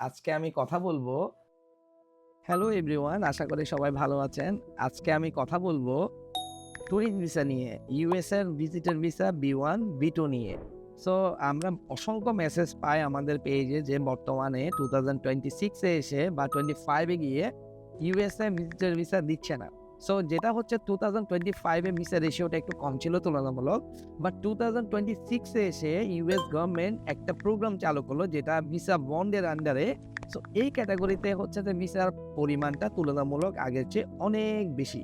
আজকে আমি কথা বলবো হ্যালো এভরিওয়ান, আশা করি সবাই ভালো আছেন। আজকে আমি কথা বলবো ট্যুরিস্ট ভিসা নিয়ে, ইউএস এর ভিজিটর ভিসা বি1, বি2 নিয়ে। সো আমরা অসংখ্য মেসেজ পাই আমাদের পেজে যে বর্তমানে 2026 এ এসে বা 25 এ গিয়ে ইউএস এ ভিজিটর ভিসা দিচ্ছে না। সো যেটা হচ্ছে 2025 এ ভিসা রেশিওটা একটু কম ছিল তুলনামূলক, বাট 2026 এ এসে ইউএস গভর্নমেন্ট একটা প্রোগ্রাম চালু করলো যেটা ভিসা বন্ডের আন্ডারে। সো এই ক্যাটাগরিতে হচ্ছে যে ভিসার পরিমাণটা তুলনামূলক আগের চেয়ে অনেক বেশি।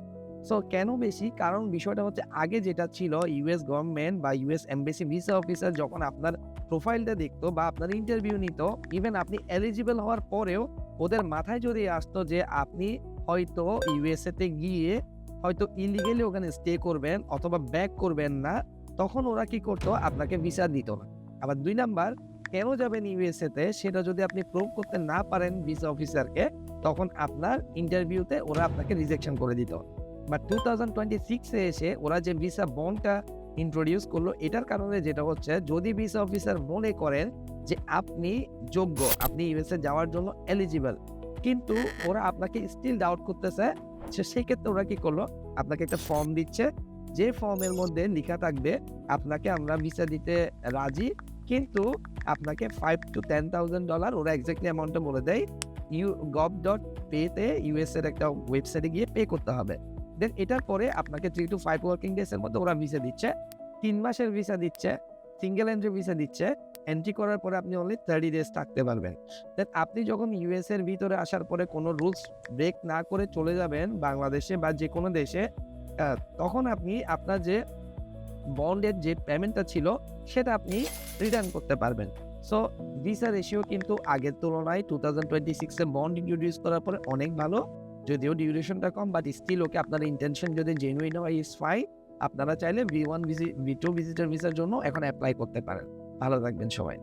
সো কেন বেশি? কারণ বিষয়টা হচ্ছে আগে যেটা ছিল ইউএস গভর্নমেন্ট বা ইউএস এমবাসি ভিসা অফিসার যখন আপনার প্রোফাইলটা দেখতো বা আপনার ইন্টারভিউ নিত, ইভেন আপনি এলিজিবল হওয়ার পরেও ওদের মাথায় যদি আসতো যে আপনি হয়তো ইউএসএ তে গিয়ে হয়তো ইলিগালি ওখানে স্টে করবেন অথবা ব্যাক করবেন না, তখন ওরা কি করতো? আপনাকে ভিসা দিত না। আবার ২ নাম্বার, কেন যাবেন ইউএসএ তে সেটা যদি আপনি প্রুভ করতে না পারেন ভিসা অফিসারকে, তখন আপনার ইন্টারভিউতে ওরা আপনাকে রিজেকশন করে দিত। বাট 2026 এ এসে ওরা যে ভিসা বন্ডটা ইন্ট্রোডিউস করলো, এটার কারণে যেটা হচ্ছে, যদি ভিসা অফিসার মনে করেন যে আপনি যোগ্য, আপনি ইউএসএ যাওয়ার জন্য এলিজিবল, কিন্তু ওরা আপনাকে স্টিল ডাউট করতেছে, সেক্ষেত্রে ওরা কি করলো? আপনাকে একটা ফর্ম দিচ্ছে, যে ফর্মের মধ্যে লিখা থাকবে আপনাকে আমরা ভিসা দিতে রাজি, কিন্তু আপনাকে $5,000 to $10,000, ওরা এক্স্যাক্টলি অ্যামাউন্টটা বলে দেয়, gov.pay তে ইউএস এর একটা ওয়েবসাইটে গিয়ে পে করতে হবে। দেন এটার পরে আপনাকে 3 to 5 ওয়ার্কিং ডেজ এর মধ্যে ওরা ভিসা দিচ্ছে। ৩ মাসের ভিসা দিচ্ছে, সিঙ্গেল এন্ট্রি ভিসা দিচ্ছে। এন্ট্রি করার পরে আপনি অনলি 30 ডেজ থাকতে পারবেন। দেন আপনি যখন ইউএস এর ভিতরে আসার পরে কোনো রুলস ব্রেক না করে চলে যাবেন বাংলাদেশে বা যেকোনো দেশে, তখন আপনি আপনার যে বন্ডের যে পেমেন্টটা ছিল সেটা আপনি রিটার্ন করতে পারবেন। সো ভিসা রেশিও কিন্তু আগের তুলনায় 2026 এ বন্ড ইন্ট্রোডিউস করার পরে অনেক ভালো। যদিও ডিউরেশনটা কম, বাট স্টিল ওকে, আপনার ইনটেনশন যদি জেনুইন হয় ইজ ফাইন। আপনারা চাইলে বি1 বি2 ভিজিটর ভিসার জন্য এখন এপ্লাই করতে পারেন। ভালো থাকবেন সবাই।